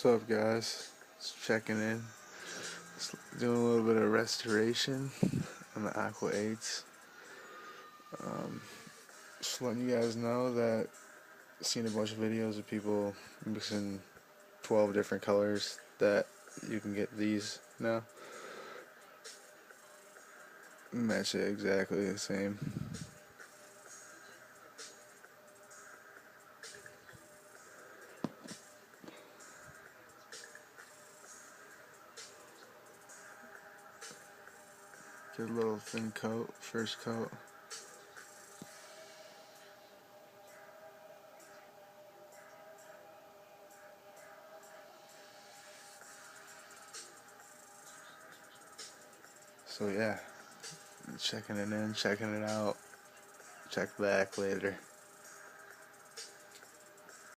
What's up, guys? Just checking in. Just doing a little bit of restoration on the Aqua 8's. Just letting you guys know that I've seen a bunch of videos of people mixing 12 different colors, that you can get these now. Match it exactly the same. Get a little thin coat, first coat. So yeah, checking it in, checking it out. Check back later.